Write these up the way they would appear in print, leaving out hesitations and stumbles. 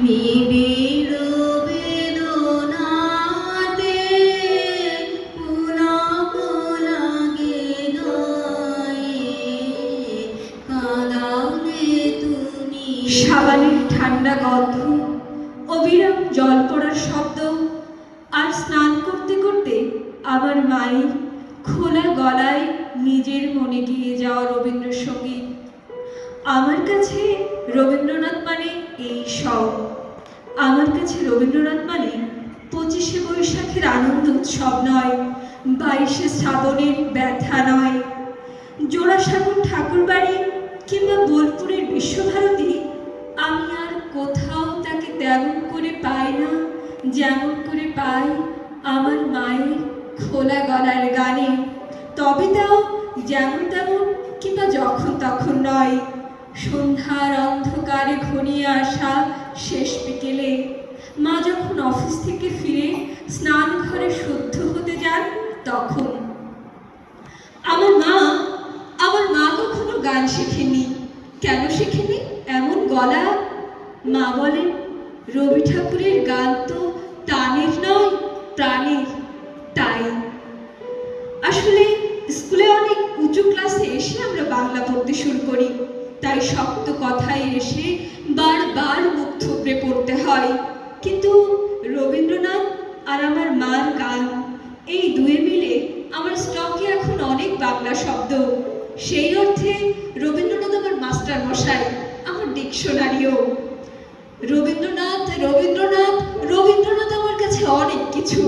নিবিড় বেদনাতে পুলক লাগে গায়ে, কাঁদালে তুমি। সাবানের ঠান্ডা গন্ধ, অবিরাম জল পড়ার শব্দ, আর স্নান করতে করতে আমার মায়ের খোলা গলায় নিজের মনে গিয়ে যাওয়া রবীন্দ্রসঙ্গীত। আমার কাছে রবীন্দ্রনাথ মানে এই সব। আমার কাছে রবীন্দ্রনাথ মানে 25শে বৈশাখের আনন্দ উৎসব নয়, 22শে শ্রাবণের ব্যথা নয়, জোড়াসাঁকোর ঠাকুরবাড়ি কিংবা বোলপুরের বিশ্বভারতী। আমি আর কোথাও তাকে তেমন করে পাই না যেমন করে পাই আমার মায়ের খোলা গলার গানে। তবে তাও যেমন তেমন কিংবা যখন তখন নয়। সন্ধ্যার অন্ধকারে ঘনিয়ে আসা শেষ বিকেলে মা যখন অফিস থেকে ফিরে স্নান ঘরে শুদ্ধ হতে যান, তখন আমার মা কখনো গান শেখেনি। কেন শেখেনি? এমন গলা। মা বলেন, রবি ঠাকুরের গান তো টানের নয়, প্রাণের। তাই আসলে স্কুলে অনেক উঁচু ক্লাসে এসে আমরা বাংলা পড়তে শুরু করি, তাই শক্ত কথায় এসে বারবার মুখ থুবড়ে পড়তে হয়। কিন্তু রবীন্দ্রনাথ আর আমার মার গান, এই দুয়ে মিলে আমার স্টকে এখন অনেক বাংলা শব্দ। সেই অর্থে রবীন্দ্রনাথ আমার মাস্টার মশাই, আমার ডিকশনারিও। রবীন্দ্রনাথ রবীন্দ্রনাথ রবীন্দ্রনাথ আমার কাছে অনেক কিছু।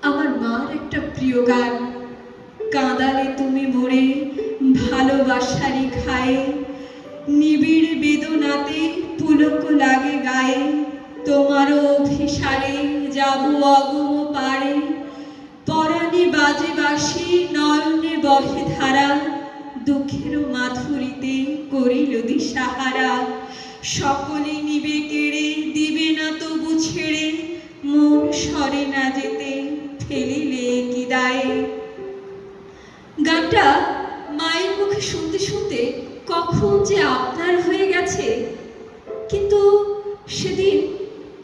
আমার মার একটা প্রিয় গান, কাঁদালে তুমি মোরে ভালোবাসারি খায়ে, নিবিড় বেদনাতে পুলক লাগে গায়ে, তোমারও অভিসারে যাব অগম পারে, পরাণে বাজে বাঁশি নয়নে বহে ধারা, দুঃখের মাধুরীতে করিল দিশাহারা, সকলে নিবে কেড়ে দিবে না তবু ছেড়ে, মন সরে না যেতে ফেলিলে কি দায়ে। গানটা মায়ের মুখে শুনতে শুনতে কখন যে আপনার হয়ে গেছে। কিন্তু সেদিন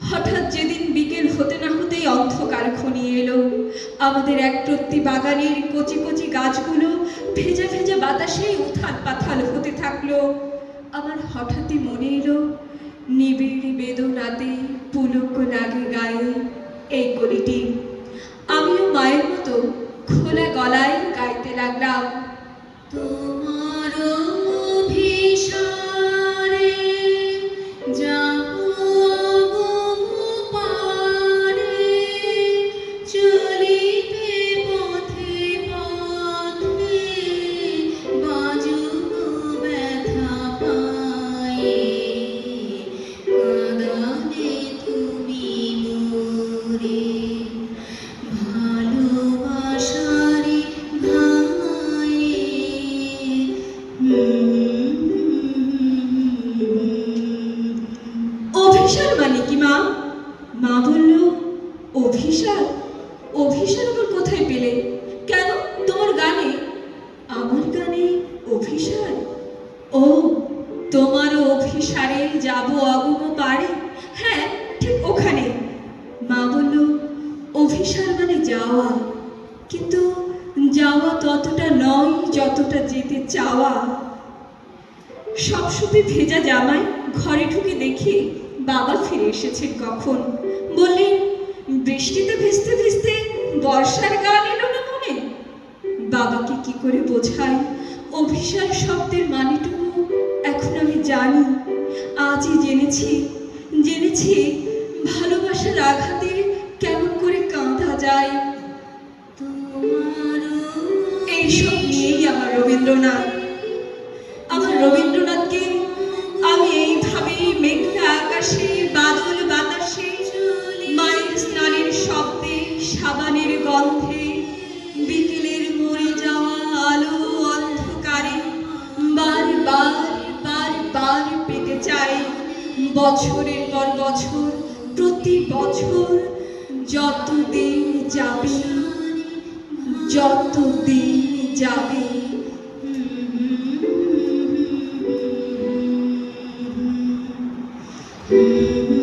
হঠাৎ যেদিন বিকেল হতে না হতেই অন্ধকার ঘনিয়ে এলো, আমাদের একরত্তি বাগানের কচি কচি গাছগুলো ভেজা ভেজা বাতাসেই উথাল পাথাল হতে থাকলো। আমার হঠাৎই মনে এলো, নিবিড় বেদনাতে পুলক লাগে গায়ে, এই কলিটি। আমিও মায়ের মতো খোলা গলায় গাইতে লাগলাম, তোমার অভিসারে যাব অগম পারে, চলিতে পথে পথে বাজুক ব্যথা পায়ে, কাঁদালে তুমি মোরে ভালোবাসারি ভায়ে। অভিসার মানে কি মা? মা বলল, অভিসার? অভিসার আবার কোথায় পেলে? কেন তোমার গানে? আমার গানে অভিসার? ও, তোমার অভিসারে যাব অগম পারে, হ্যাঁ ঠিক ওখানে। মা বলল, অভিসার মানে যাওয়া, কিন্তু যাওয়া ততটা নয় যতটা যেতে চাওয়া। সবসময় ভেজা জামায় ঘরে ঢুকে দেখি বাবা ফিরে এসেছেন কখন। বললেন, বৃষ্টিতে ভিজতে ভিজতে বর্ষার গান এলো না মনে? বাবাকে কি করে বোঝাই অভিসার শব্দের মানেটুকু এখন আমি জানি। আজই জেনেছি ভালোবাসার আঘাতে কেমন করে কাঁদা যায়। এইসব নিয়েই আমার রবীন্দ্রনাথ। আমার রবীন্দ্রনাথকে আমি এইভাবেই মেঘলা আকাশে, বাদল বাতাসে, মায়ের স্নানের শব্দে, সাবানের গন্ধে, বিকেলের মরে যাওয়া আলো অন্ধকারে বারবার বারবার পেতে চাই। বছরের পর বছর, প্রতি বছর, যতদিন যাবে, যতদিন যাবে। Mm-hmm.